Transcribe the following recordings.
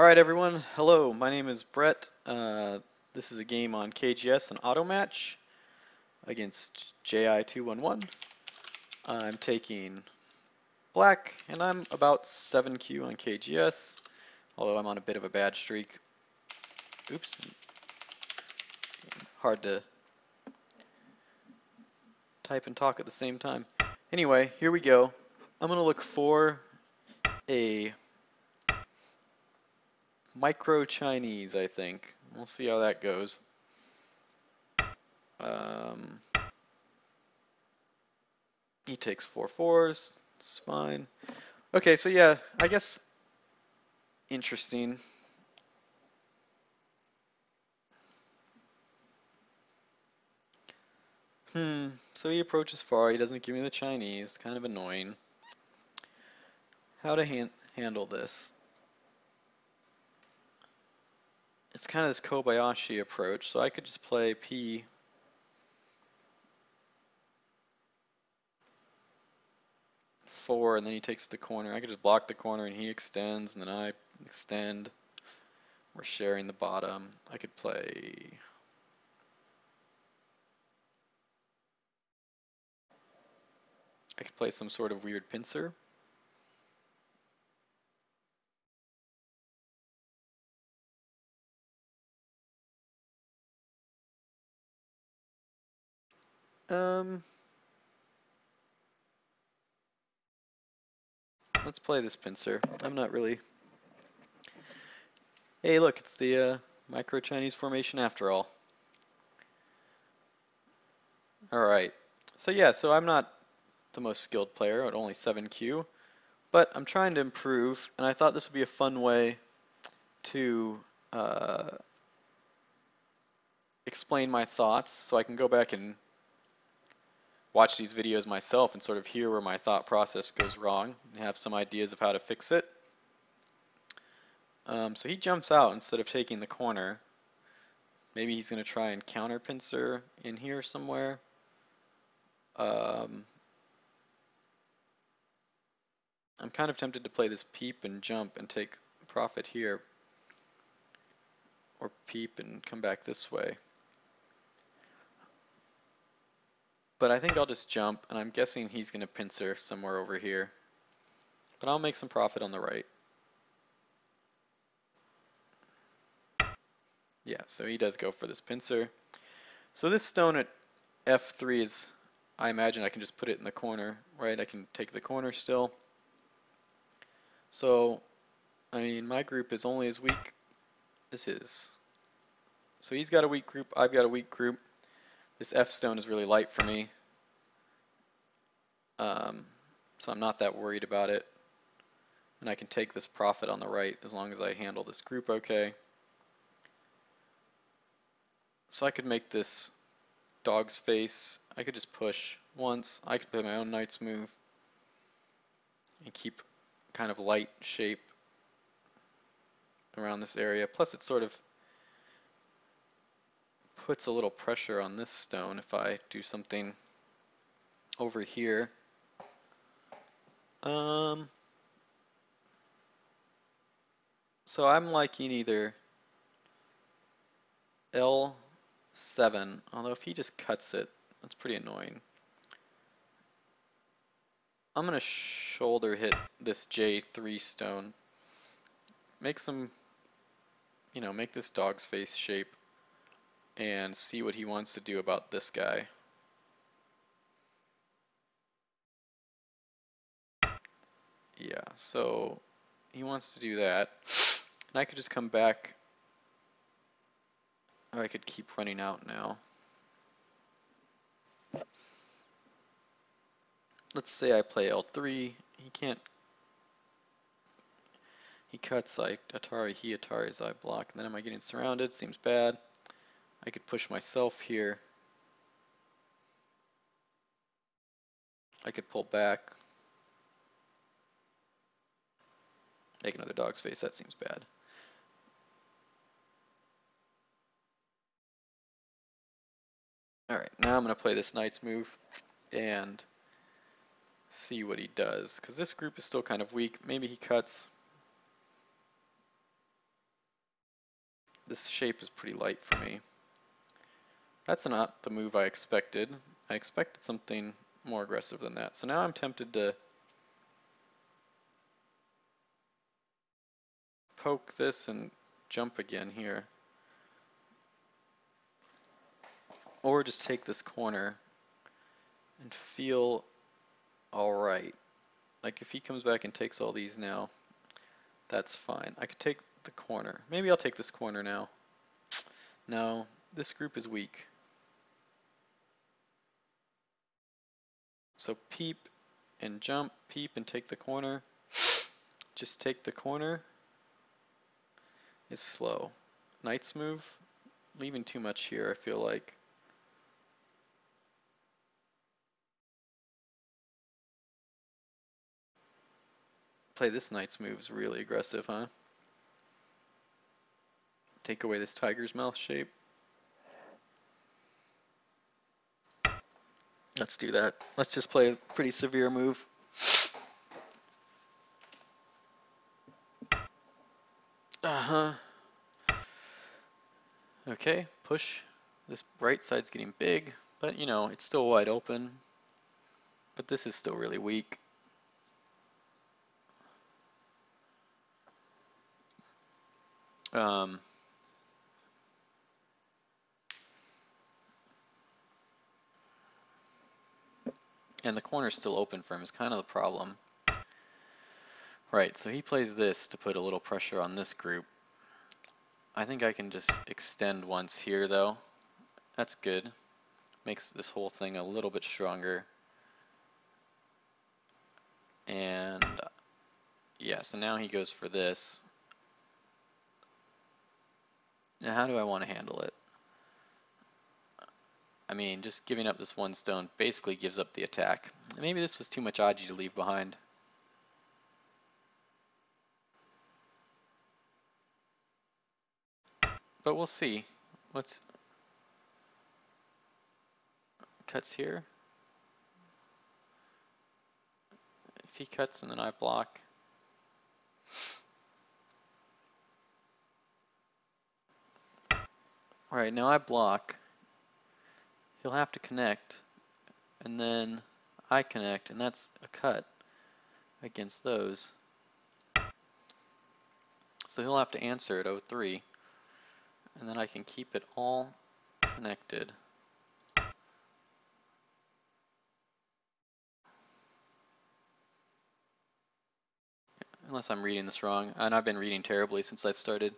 Alright everyone, hello, my name is Brett. This is a game on KGS, an auto match against ji211. I'm taking black and I'm about 7Q on KGS, although I'm on a bit of a bad streak. Oops, hard to type and talk at the same time. Anyway, here we go. I'm going to look for a micro Chinese, I think. We'll see how that goes. He takes 4/4s, it's fine. Okay, so yeah, I guess interesting. So he approaches far, he doesn't give me the Chinese, kind of annoying. How to handle this? It's kind of this Kobayashi approach, so I could just play P. Four, and then he takes the corner. I could just block the corner and he extends, and then I extend. We're sharing the bottom. I could play some sort of weird pincer. Let's play this pincer. I'm not really. Hey, look, it's the micro Chinese formation after all. Alright, so yeah, so I'm not the most skilled player at only 7Q, but I'm trying to improve, and I thought this would be a fun way to explain my thoughts, so I can go back and watch these videos myself and sort of hear where my thought process goes wrong and have some ideas of how to fix it. So he jumps out instead of taking the corner. Maybe he's going to try and counter pincer in here somewhere. I'm kind of tempted to play this peep and jump and take profit here, or peep and come back this way. But I think I'll just jump, and I'm guessing he's going to pincer somewhere over here. But I'll make some profit on the right. Yeah, so he does go for this pincer. So this stone at F3 is, I imagine I can just put it in the corner, right? I can take the corner still. So, I mean, my group is only as weak as his. So he's got a weak group, I've got a weak group. This F stone is really light for me. So I'm not that worried about it. And I can take this profit on the right as long as I handle this group okay. So I could make this dog's face. I could just push once. I could play my own knight's move and keep kind of light shape around this area. Plus it sort of puts a little pressure on this stone if I do something over here. So I'm liking either L7, although if he just cuts it, that's pretty annoying. I'm going to shoulder hit this J3 stone. Make some, make this dog's face shape and see what he wants to do about this guy. Yeah, so he wants to do that. And I could just come back, or I could keep running out now. Let's say I play L3, he cuts, I Atari, he Ataris, I block, and then am I getting surrounded? Seems bad. I could push myself here. I could pull back. Make another dog's face, that seems bad. Alright, now I'm going to play this knight's move and see what he does, because this group is still kind of weak. Maybe he cuts. this shape is pretty light for me. That's not the move I expected. I expected something more aggressive than that. So now I'm tempted to poke this and jump again here. Or just take this corner and feel alright. Like if he comes back and takes all these now, that's fine. I could take the corner. Maybe I'll take this corner now. No, this group is weak. So peep and jump, peep and take the corner. Just take the corner is slow. Knight's move, leaving too much here, I feel like. Play this knight's move is really aggressive, huh? Take away this tiger's mouth shape. Let's do that. Let's just play a pretty severe move. Uh-huh. Okay, push. This right side's getting big, but you know, it's still wide open. But this is still really weak. And the corner's still open for him is kind of the problem. Right, so he plays this to put a little pressure on this group. I think I can just extend once here though. That's good. Makes this whole thing a little bit stronger. And yeah, so now he goes for this. Now how do I want to handle it? I mean, just giving up this one stone basically gives up the attack. Maybe this was too much Aji to leave behind. But we'll see. Let's cuts here. If he cuts and then I block. Alright, now I block. He'll have to connect. And then I connect, and that's a cut against those. So he'll have to answer at 0-3. And then I can keep it all connected. Unless I'm reading this wrong, and I've been reading terribly since I've started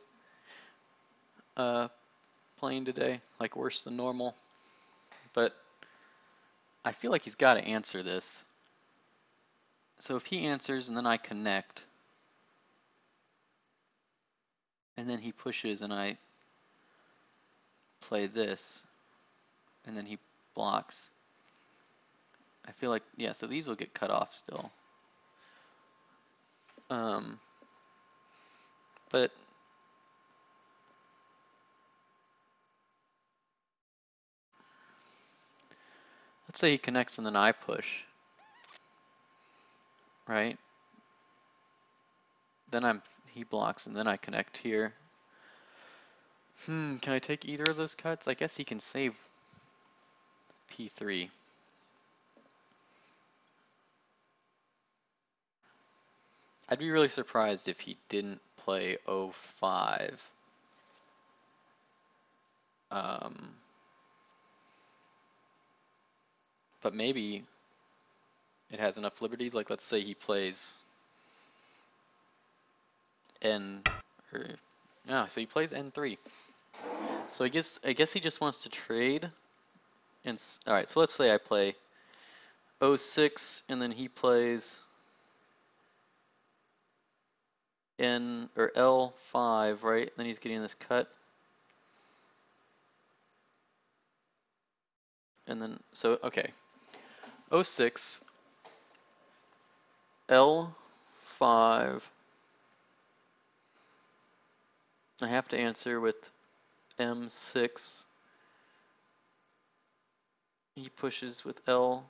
playing today, like worse than normal. But I feel like he's got to answer this. So if he answers and then I connect, and then he pushes and I play this, and then he blocks, I feel like, yeah, so these will get cut off still. But let's say he connects and then I push, right? Then he blocks and then I connect here. Can I take either of those cuts? I guess he can save P3. I'd be really surprised if he didn't play 0-5. But maybe it has enough liberties. Like let's say he plays N, or yeah, so he plays N3. So I guess he just wants to trade. And all right, so let's say I play 0-6, and then he plays N or L5, right? Then he's getting this cut. And then so okay. 0-6, L5. I have to answer with M6. He pushes with L.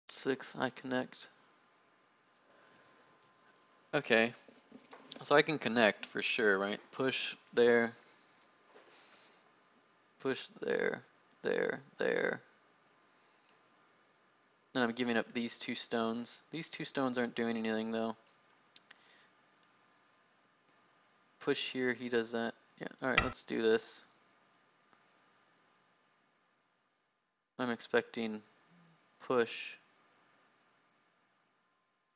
Six, I connect. Okay, so I can connect for sure, right? Push there, push there, there. And I'm giving up these two stones. These two stones aren't doing anything though. Push here, he does that. Yeah, alright, let's do this. I'm expecting push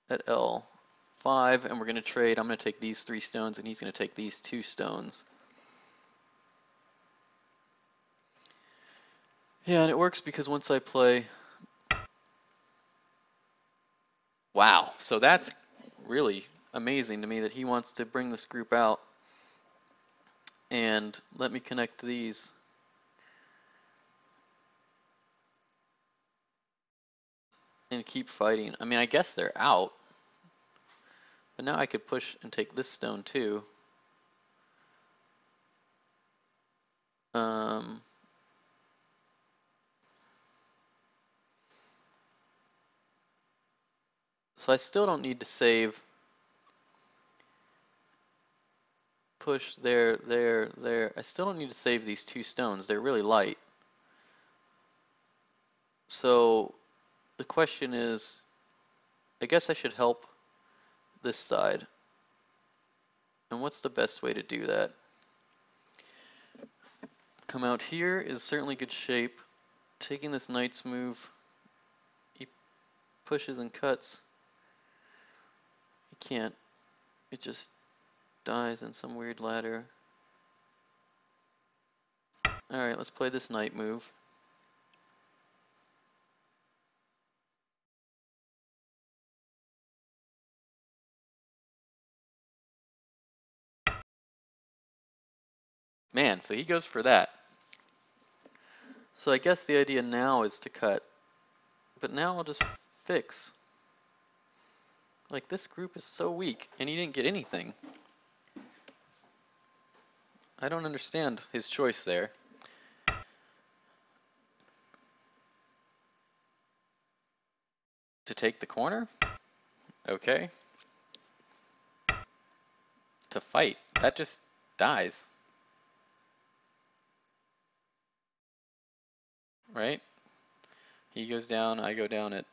at L5, and we're going to trade. I'm going to take these 3 stones, and he's going to take these 2 stones. Yeah, and it works because once I play... Wow, so that's really amazing to me that he wants to bring this group out and let me connect these. And keep fighting. I mean, I guess they're out. But now I could push and take this stone too. So I still don't need to save. Push there, there, there. I still don't need to save these 2 stones. They're really light. So the question is, I guess I should help this side. And what's the best way to do that? Come out here is certainly good shape. Taking this knight's move, he pushes and cuts. He can't. It just dies in some weird ladder. Alright, let's play this knight move. Man, so he goes for that. So I guess the idea now is to cut. But now I'll just fix. Like, this group is so weak, and he didn't get anything. I don't understand his choice there. To take the corner? Okay. To fight. That just dies. Right? He goes down, I go down it.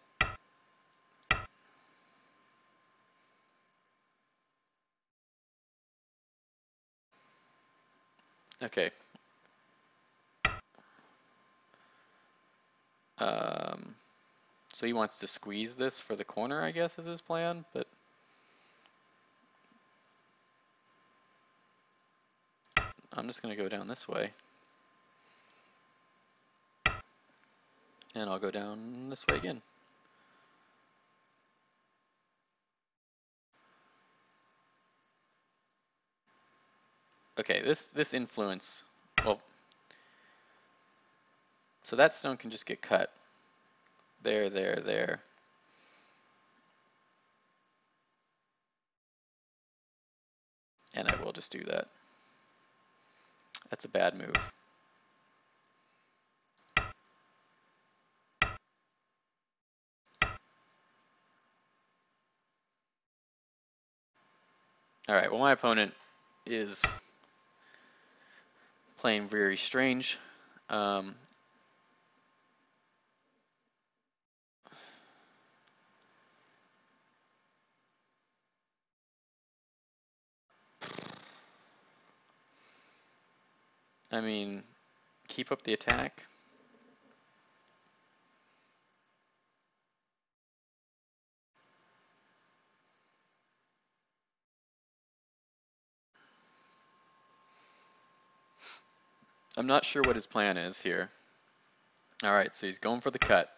Okay. So he wants to squeeze this for the corner, I guess, is his plan, but... I'm just going to go down this way. And I'll go down this way again. Okay, this influence, well, so that stone can just get cut. There, there, there. And I will just do that. That's a bad move. Alright, well my opponent is playing very strange. I mean, keep up the attack. I'm not sure what his plan is here. Alright, so he's going for the cut.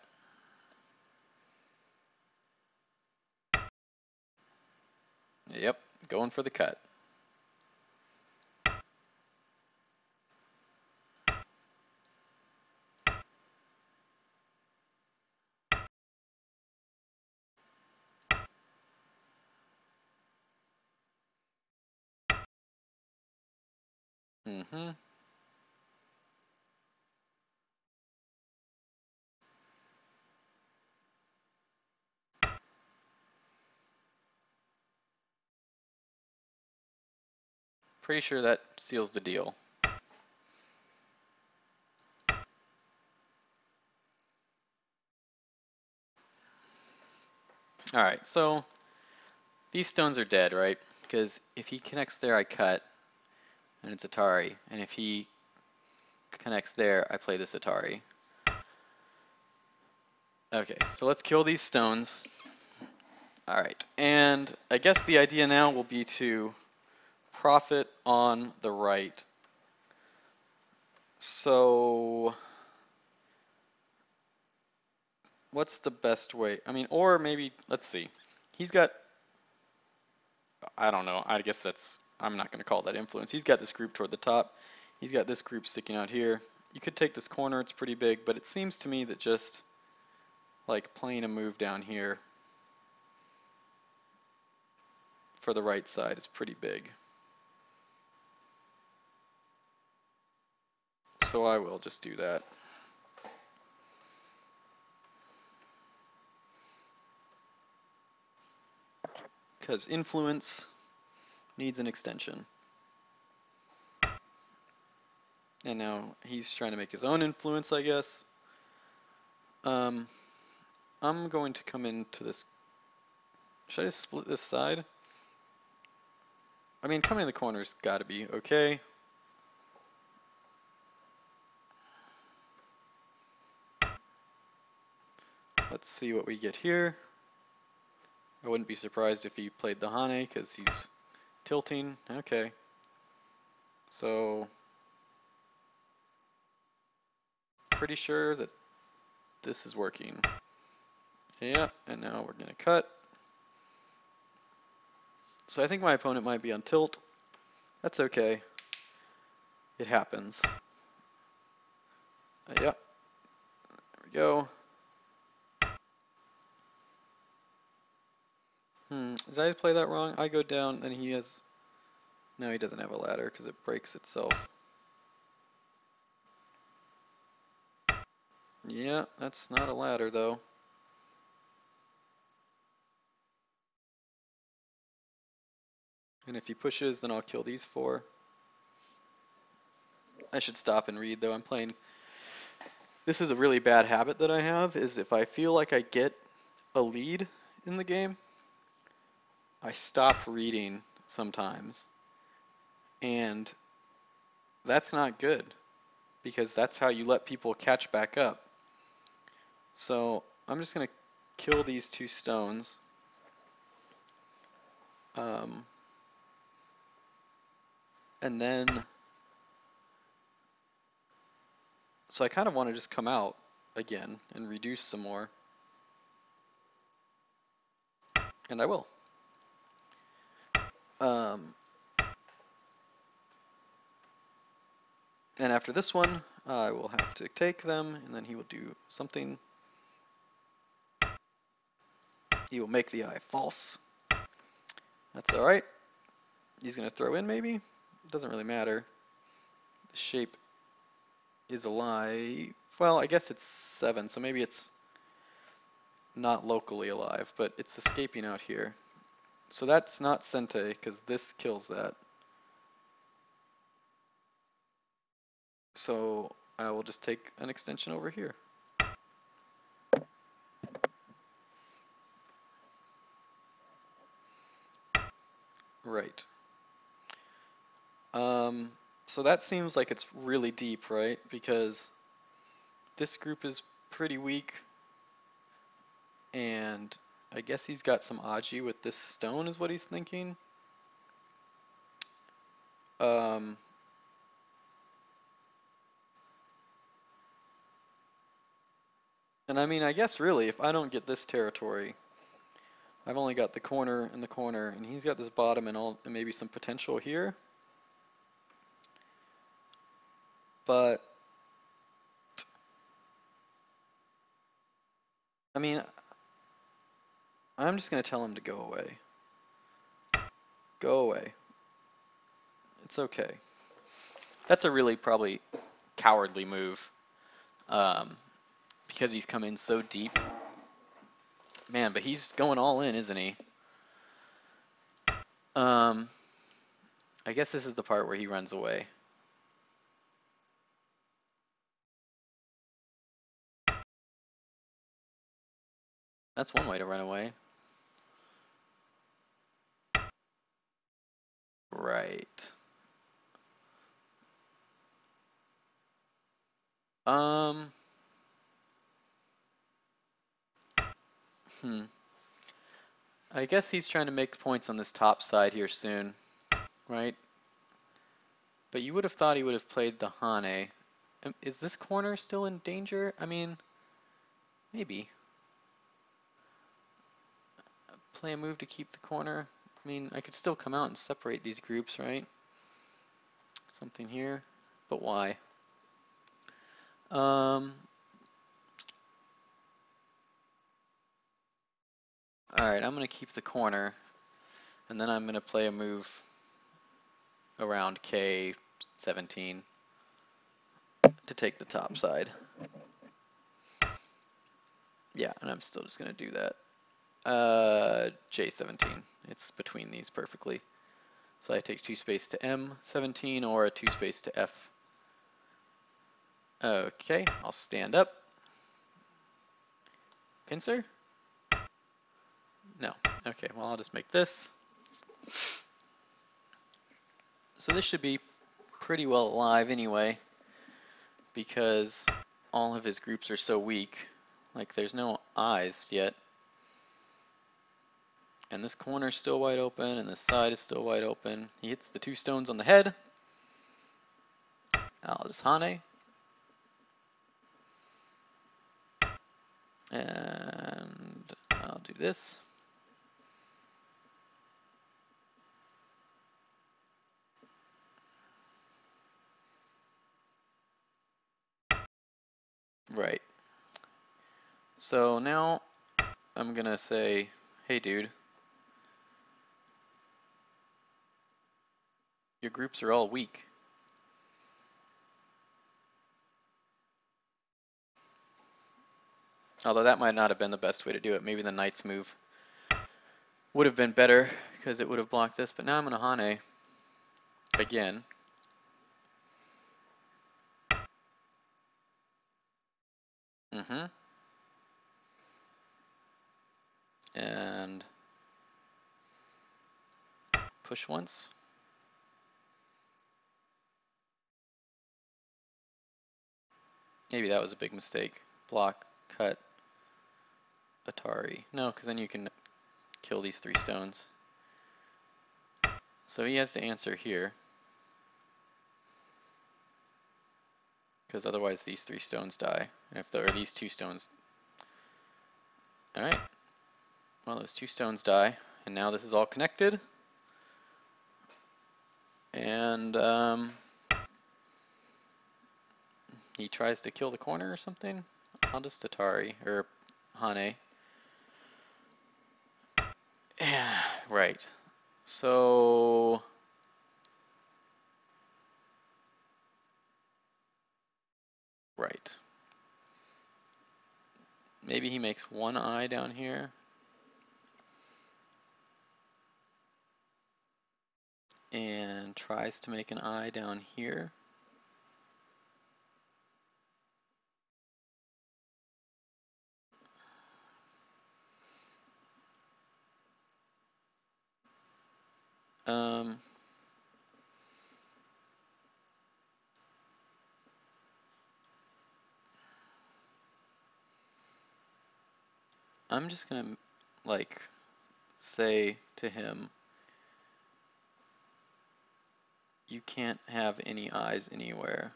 Yep, going for the cut. Mm-hmm. Pretty sure that seals the deal. Alright, so these stones are dead, right? Because if he connects there, I cut, and it's Atari. And if he connects there, I play this Atari. Okay, so let's kill these stones. Alright, and I guess the idea now will be to profit on the right. So what's the best way? I mean, or maybe, let's see. He's got, I don't know, I guess that's, I'm not going to call that influence. He's got this group toward the top. He's got this group sticking out here. You could take this corner, it's pretty big, but it seems to me that just like playing a move down here for the right side is pretty big. So I will just do that. Because influence needs an extension. And now he's trying to make his own influence, I guess. I'm going to come into this. Should I just split this side? I mean, coming in the corner's got to be okay. Let's see what we get here. I wouldn't be surprised if he played the Hane because he's tilting. Okay. So, pretty sure that this is working. Yeah, and now we're going to cut. So I think my opponent might be on tilt. That's okay. It happens. Yeah. There we go. Did I play that wrong? I go down and he has... No, he doesn't have a ladder because it breaks itself. Yeah, that's not a ladder though. And if he pushes, then I'll kill these 4. I should stop and read though. I'm playing... This is a really bad habit that I have, is if I feel like I get a lead in the game, I stop reading sometimes. And that's not good, because that's how you let people catch back up. So I'm just going to kill these 2 stones. And then, so I kind of want to just come out again and reduce some more. And I will. And after this one, I will have to take them, and then he will do something. He will make the eye false. That's alright. He's going to throw in maybe? It doesn't really matter. The shape is alive. Well, I guess it's 7, so maybe it's not locally alive, but it's escaping out here. So that's not Sente, because this kills that. So I will just take an extension over here. Right. So that seems like it's really deep, right? Because this group is pretty weak. And I guess he's got some Aji with this stone is what he's thinking. And I mean, I guess really, if I don't get this territory, I've only got the corner and the corner, and he's got this bottom and maybe some potential here. But I mean, I'm just going to tell him to go away. Go away. It's okay. That's a really probably cowardly move, because he's come in so deep. Man, but he's going all in, isn't he? I guess this is the part where he runs away. That's one way to run away. Right. I guess he's trying to make points on this top side here soon, right? But you would have thought he would have played the Hane. Is this corner still in danger? I mean, maybe. Play a move to keep the corner. I mean, I could still come out and separate these groups, right? Something here, but why? Alright, I'm going to keep the corner, and then I'm going to play a move around K17 to take the top side. Yeah, and I'm still just going to do that. J17. It's between these perfectly. So I take 2 space to M17 or a 2 space to F. Okay, I'll stand up. Pincer? No. Okay, well I'll just make this. So this should be pretty well alive anyway, because all of his groups are so weak. Like there's no eyes yet. And this corner's still wide open, and this side is still wide open. He hits the 2 stones on the head. I'll just Hane. And I'll do this. Right. So now I'm gonna say, hey dude, your groups are all weak. Although that might not have been the best way to do it. Maybe the knight's move would have been better because it would have blocked this, but now I'm gonna Hane again. And push once. Maybe that was a big mistake. Block, cut, Atari. No, because then you can kill these 3 stones. So he has to answer here, because otherwise these 3 stones die. And if there are these 2 stones, all right. Well, those 2 stones die, and now this is all connected. And he tries to kill the corner or something. I'll just Atari or Hane. Yeah, right. So right. Maybe he makes 1 eye down here. And tries to make an eye down here. I'm just gonna like say to him, you can't have any eyes anywhere.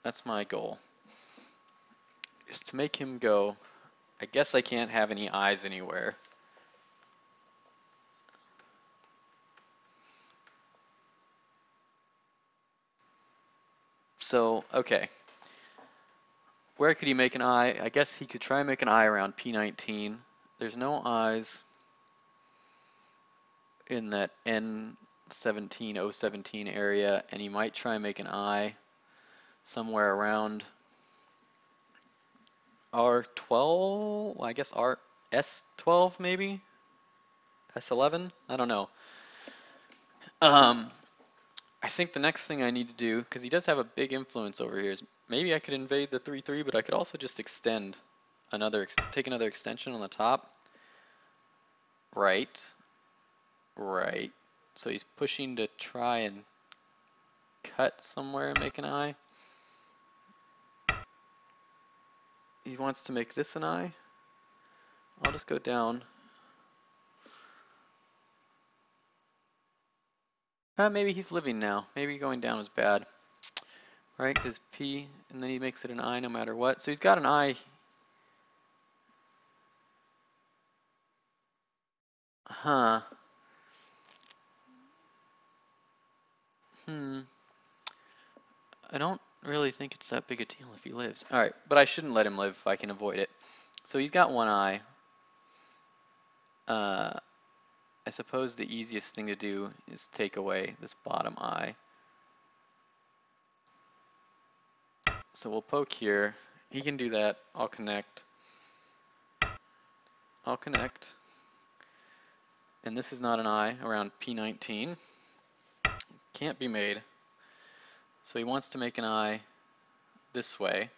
That's my goal. Is to make him go, I guess I can't have any eyes anywhere. So, okay. Where could he make an eye? I guess he could try and make an eye around P19. There's no eyes in that N17, O17 area, and he might try and make an eye somewhere around R12, I guess S12 maybe? S11? I don't know. I think the next thing I need to do, because he does have a big influence over here, is maybe I could invade the 3-3, but I could also just extend take another extension on the top. Right. Right. So he's pushing to try and cut somewhere and make an eye. He wants to make this an eye. I'll just go down. Maybe he's living now. Maybe going down was bad. Right, because P, and then he makes it an I no matter what. So he's got an I. Huh. I don't really think it's that big a deal if he lives. Alright, but I shouldn't let him live if I can avoid it. So he's got one eye. I suppose the easiest thing to do is take away this bottom eye. So we'll poke here. He can do that. I'll connect. I'll connect. And this is not an eye around P19. Can't be made. So he wants to make an eye this way.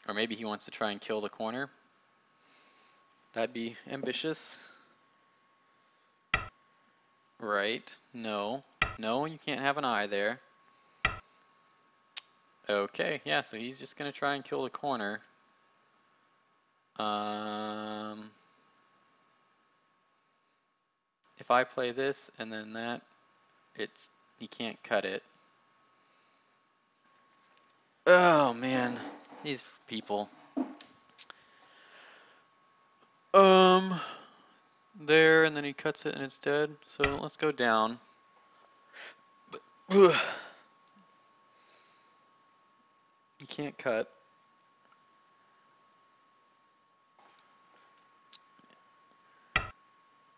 Or maybe he wants to try and kill the corner. That'd be ambitious. Right. No. No, you can't have an eye there. Okay, yeah, so he's just going to try and kill the corner. If I play this and then that, he can't cut it. Oh man, these people. There, and then he cuts it and it's dead. So let's go down. You can't cut.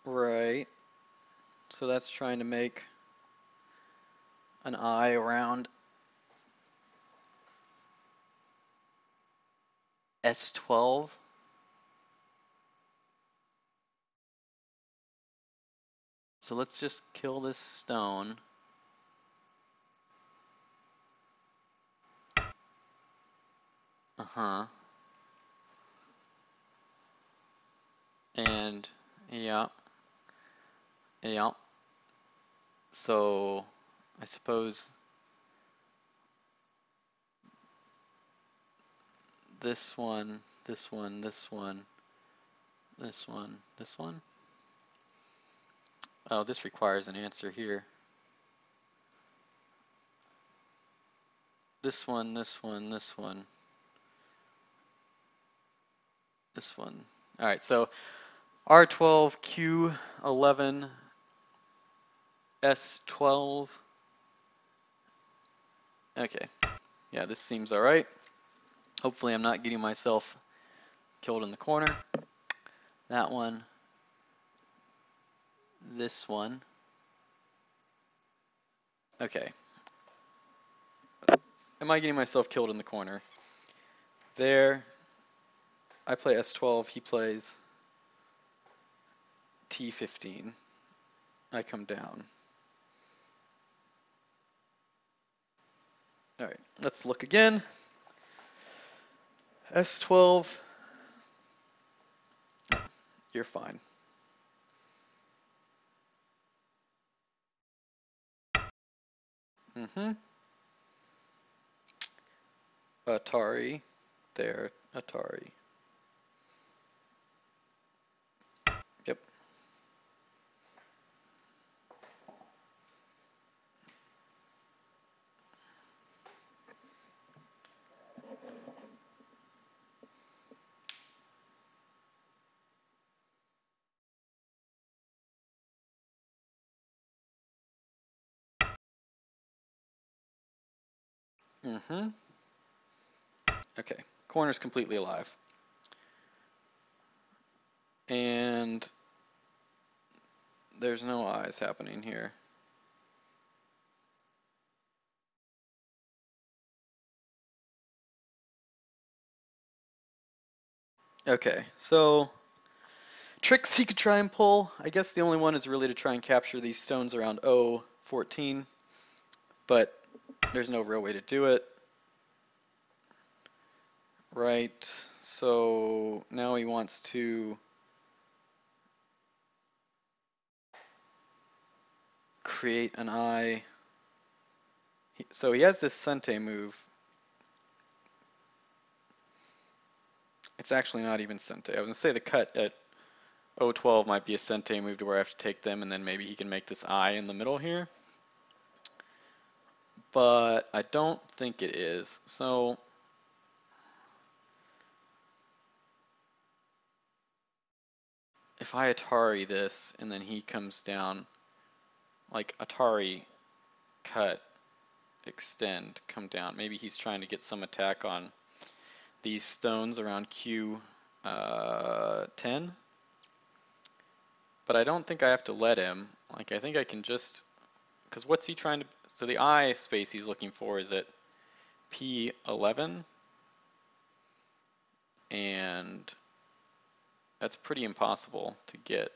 Right. So that's trying to make an eye around S12. So let's just kill this stone. Uh-huh. And yeah. Yeah. So I suppose this one, this one, this one, this one, this one. Oh, this requires an answer here. This one, this one, this one, this one. All right, so R12, Q11, S12. Okay, yeah, this seems all right. Hopefully I'm not getting myself killed in the corner. That one, this one. Okay. Am I getting myself killed in the corner? There. I play S12, he plays T15. I come down. All right, let's look again. S12. You're fine. Atari. There, Atari. Yep. Okay, corner's completely alive. And there's no eyes happening here. Okay, so tricks he could try and pull. I guess the only one is really to try and capture these stones around O14, but there's no real way to do it. Right, so now he wants to create an eye. So he has this Sente move. It's actually not even Sente. I was gonna say the cut at O12 might be a Sente move to where I have to take them, and then maybe he can make this eye in the middle here. But I don't think it is. So if I Atari this and then he comes down, like Atari, cut, extend, come down. Maybe he's trying to get some attack on these stones around Q10. But I don't think I have to let him. Like, I think I can just, because what's he trying to, so the I space he's looking for is at P11, and that's pretty impossible to get,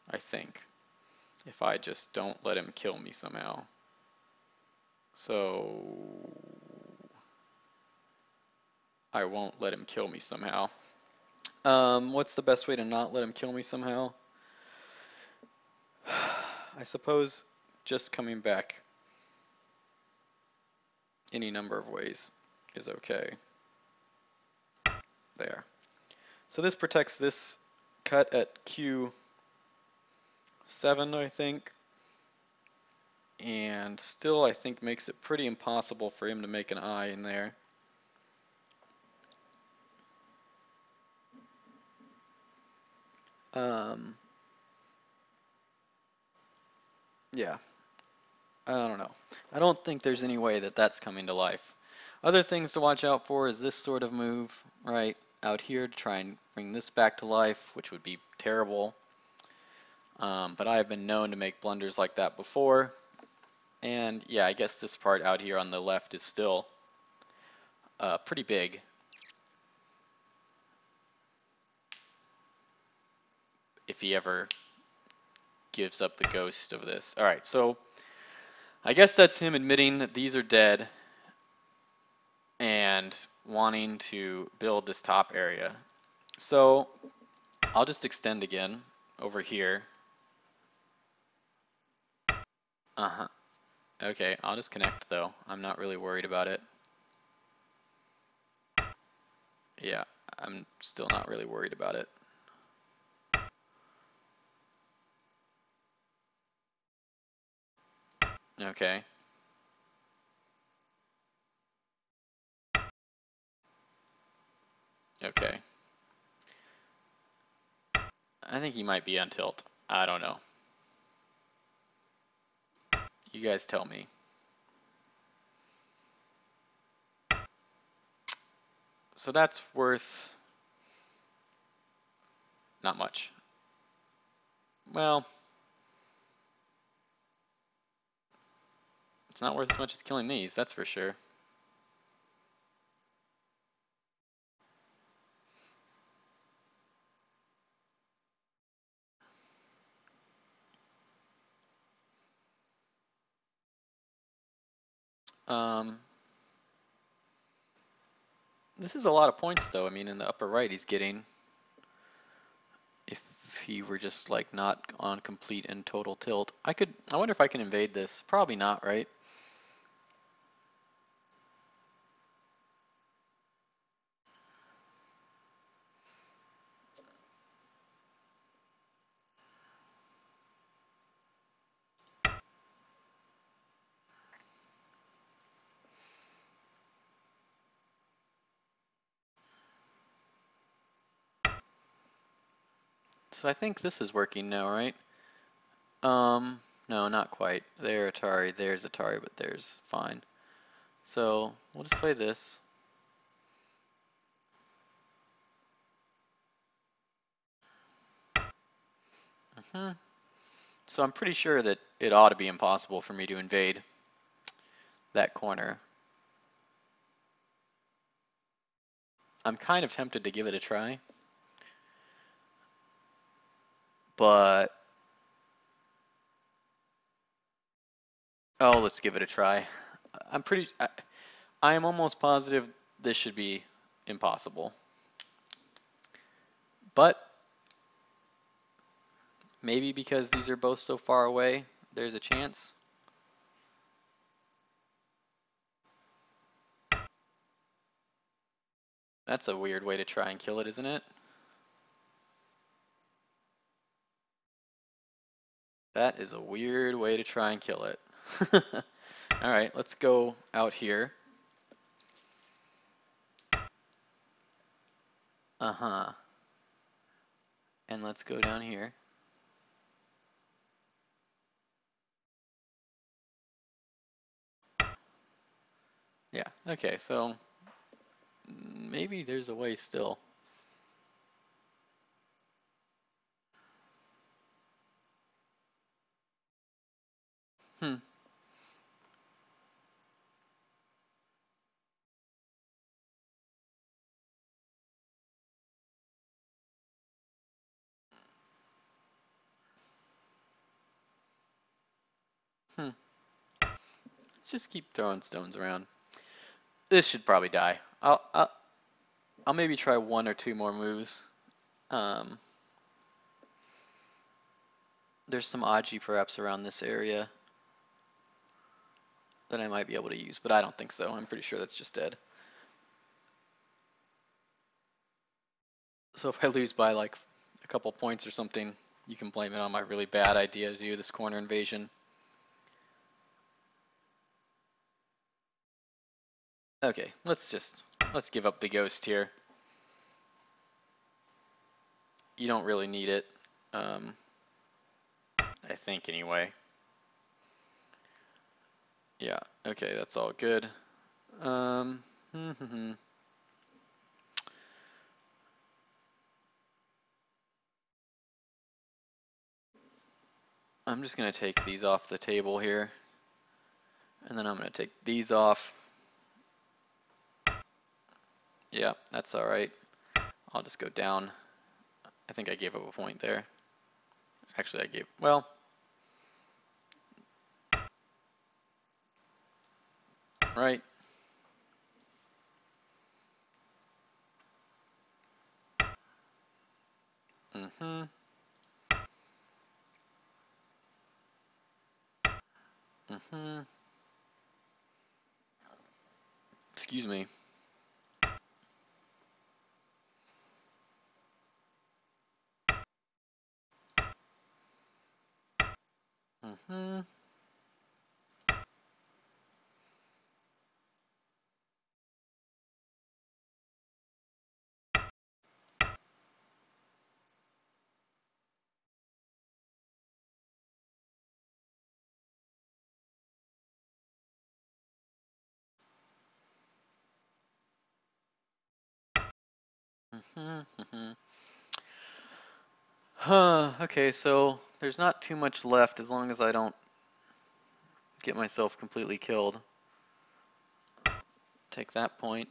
I think, if I just don't let him kill me somehow. So I won't let him kill me somehow. What's the best way to not let him kill me somehow? I suppose just coming back any number of ways is okay. There. So this protects this cut at Q7, I think. And still, I think, makes it pretty impossible for him to make an eye in there. Yeah, I don't know. I don't think there's any way that that's coming to life. Other things to watch out for is this sort of move, right, out here to try and bring this back to life, which would be terrible. But I have been known to make blunders like that before. And yeah, I guess this part out here on the left is still pretty big. If he ever gives up the ghost of this. All right, so I guess that's him admitting that these are dead and wanting to build this top area. So I'll just extend again over here. Uh-huh. Okay, I'll just connect though. I'm not really worried about it. Yeah, I'm still not really worried about it. Okay. Okay. I think he might be on tilt. I don't know. You guys tell me. So that's worth not much. Well, it's not worth as much as killing these, that's for sure. This is a lot of points though. I mean, in the upper right he's getting, if he were just like not on complete and total tilt. I wonder if I can invade this. Probably not, right? So I think this is working now, right? No, not quite. There's Atari, but there's fine. So we'll just play this. So I'm pretty sure that it ought to be impossible for me to invade that corner. I'm kind of tempted to give it a try. but oh, let's give it a try. I am almost positive this should be impossible, but maybe because these are both so far away, there's a chance. That's a weird way to try and kill it, isn't it? That is a weird way to try and kill it. All right, let's go out here. Uh-huh. And let's go down here. Yeah, okay, so maybe there's a way still. Hmm. Hmm. Let's just keep throwing stones around. This should probably die. I'll maybe try one or two more moves. There's some Aji perhaps around this area that I might be able to use, but I don't think so. I'm pretty sure that's just dead. So if I lose by like a couple points or something, you can blame it on my really bad idea to do this corner invasion. Okay, let's give up the ghost here. You don't really need it, I think anyway. Yeah, okay, that's all good. I'm just gonna take these off the table here, and then I'm gonna take these off. Yeah, that's all right. I'll just go down. I think I gave up a point there. Actually, well, right. Mm-hmm. Mm-hmm. Excuse me. Mm-hmm. Mm-hmm. Okay, so there's not too much left as long as I don't get myself completely killed. Take that point,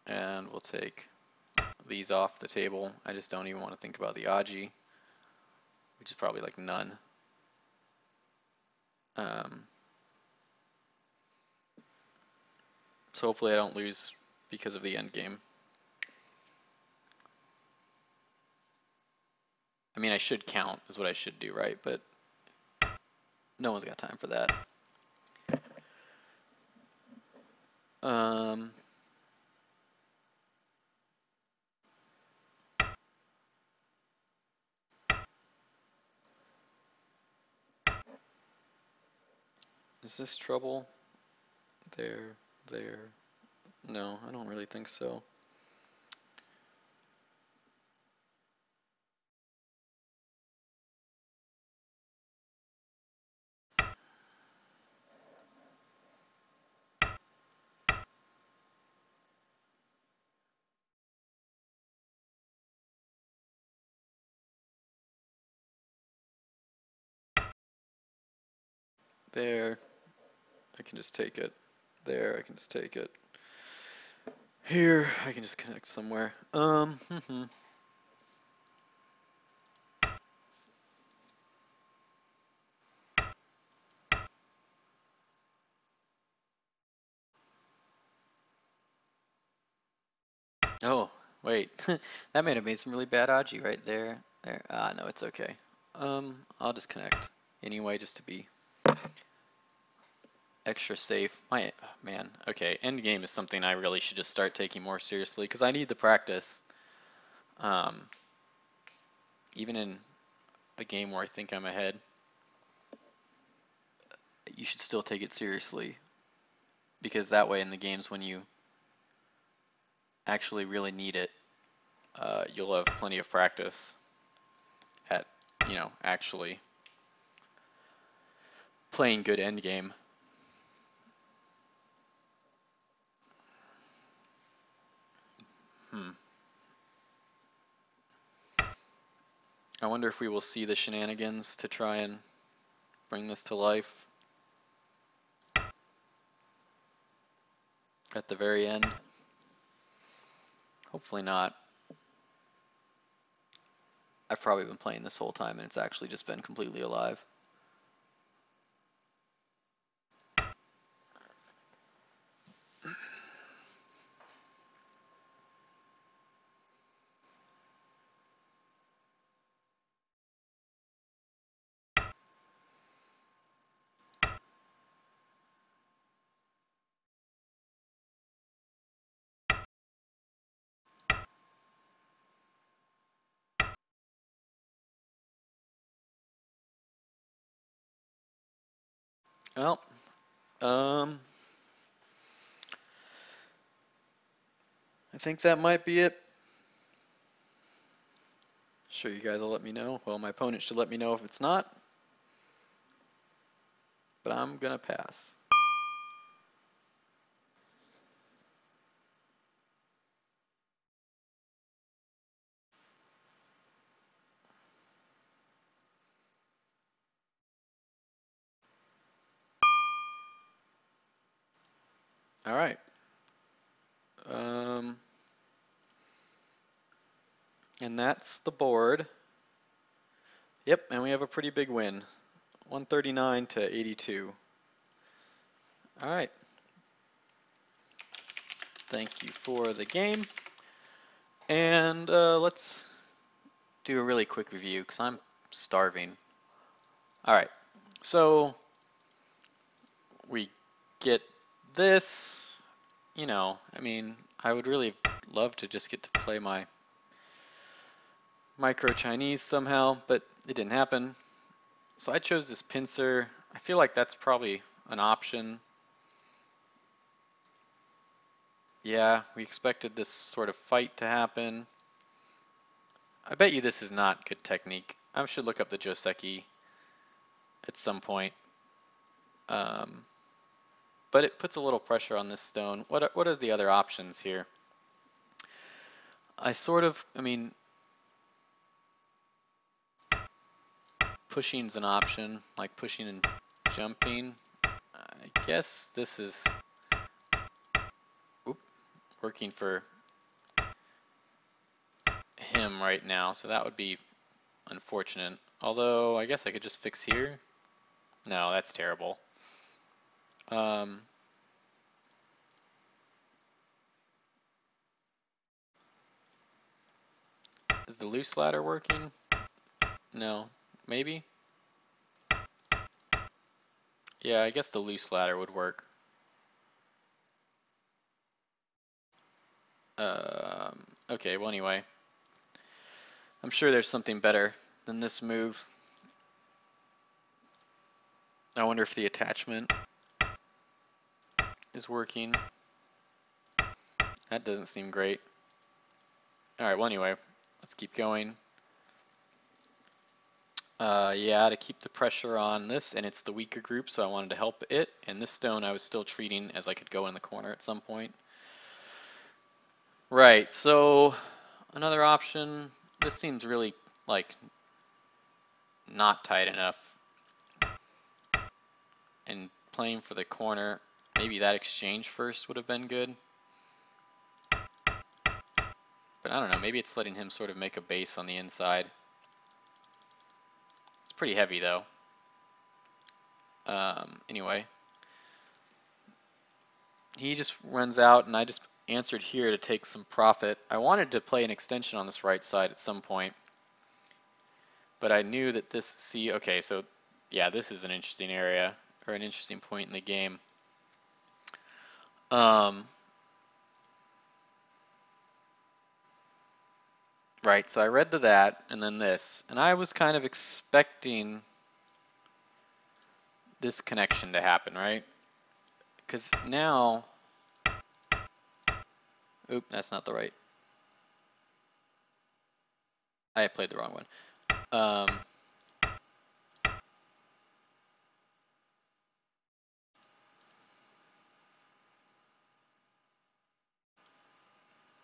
and we'll take these off the table. I just don't even want to think about the Aji, which is probably like none. So hopefully I don't lose because of the end game. I mean, I should count is what I should do, right? But no one's got time for that. Is this trouble? There. No, I don't really think so. There, I can just take it. There, I can just take it. Here, I can just connect somewhere. Oh, wait. That may have made some really bad Aji right there. No, it's okay. I'll just connect anyway, just to be extra safe. Man, okay. End game is something I really should just start taking more seriously because I need the practice. Um, even in a game where I think I'm ahead, you should still take it seriously because that way in the games when you actually really need it, you'll have plenty of practice at, actually playing good end game. I wonder if we will see the shenanigans to try and bring this to life at the very end. Hopefully not. I've probably been playing this whole time and it's actually just been completely alive. Well, I think that might be it. Sure, you guys will let me know. Well, my opponent should let me know if it's not. But I'm gonna pass. All right. And that's the board. Yep, and we have a pretty big win. 139 to 82. All right. Thank you for the game. And let's do a really quick review because I'm starving. All right. So we get this. I mean, I would really love to just get to play my micro Chinese somehow, but it didn't happen. So I chose this pincer. I feel like that's probably an option. Yeah, we expected this sort of fight to happen. I bet you this is not good technique. I should look up the Joseki at some point. But it puts a little pressure on this stone. What are the other options here? I mean, pushing's an option, like pushing and jumping. I guess this is working for him right now, so that would be unfortunate. Although, I guess I could just fix here. No, that's terrible. Is the loose ladder working? No, maybe? Yeah, I guess the loose ladder would work. Okay, well anyway. I'm sure there's something better than this move. I wonder if the attachment is working. That doesn't seem great. Alright, well anyway, let's keep going. Yeah, to keep the pressure on this, and it's the weaker group, so I wanted to help it. And this stone I was still treating as I could go in the corner at some point. Right, so another option, this seems really, like, not tight enough. And playing for the corner, maybe that exchange first would have been good. But I don't know, maybe it's letting him sort of make a base on the inside. It's pretty heavy though. Anyway. He just runs out and I just answered here to take some profit. I wanted to play an extension on this right side at some point, but I knew that this, see, okay, so yeah, this is an interesting area, or an interesting point in the game. Right, so I read to that, and then this, and I was kind of expecting this connection to happen, right? Because now, oop, that's not the right. I played the wrong one.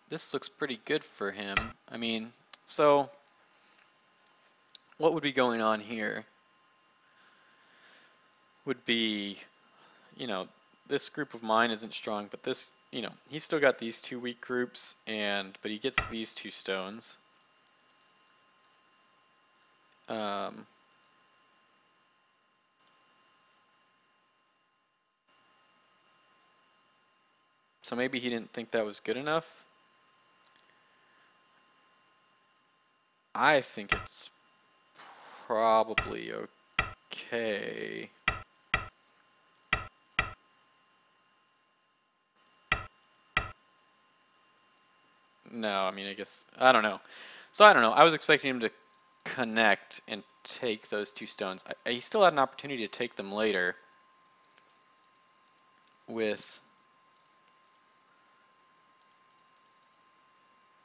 This looks pretty good for him. I mean, so what would be going on here would be, you know, this group of mine isn't strong, but this, you know, he's still got these two weak groups, but he gets these two stones. So maybe he didn't think that was good enough. I think it's probably okay. No, I mean, I guess, I don't know. So I don't know. I was expecting him to connect and take those two stones. He still had an opportunity to take them later with,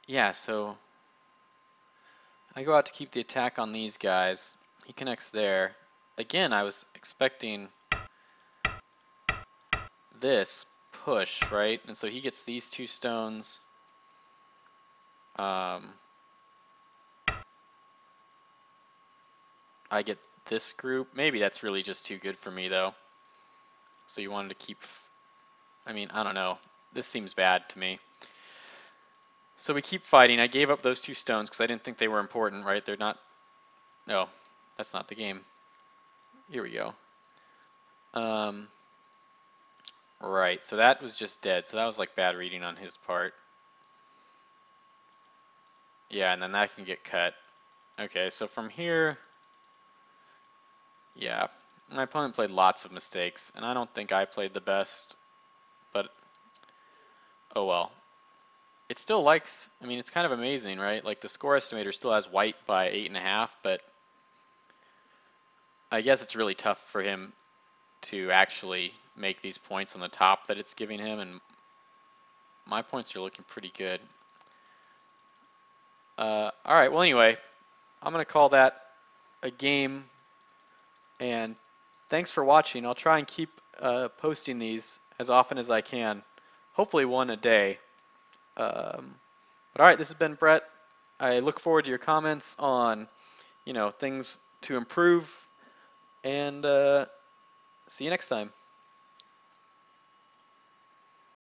yeah, so I go out to keep the attack on these guys. He connects there. Again, I was expecting this push, right? And so he gets these two stones. I get this group. Maybe that's really just too good for me, though. So you wanted to keep, I mean, I don't know. This seems bad to me. So we keep fighting. I gave up those two stones because I didn't think they were important, right? They're not, no, that's not the game. Here we go. Right, so that was just dead. So that was like bad reading on his part. Yeah, and then that can get cut. Okay, so from here, yeah, my opponent played lots of mistakes, and I don't think I played the best, but oh well. It still likes, I mean, it's kind of amazing, right? Like the score estimator still has white by 8.5, but I guess it's really tough for him to actually make these points on the top that it's giving him, and my points are looking pretty good. All right, well anyway, I'm going to call that a game, and thanks for watching. I'll try and keep posting these as often as I can, hopefully one a day. But all right, this has been Brett. I look forward to your comments on, you know, things to improve, and see you next time.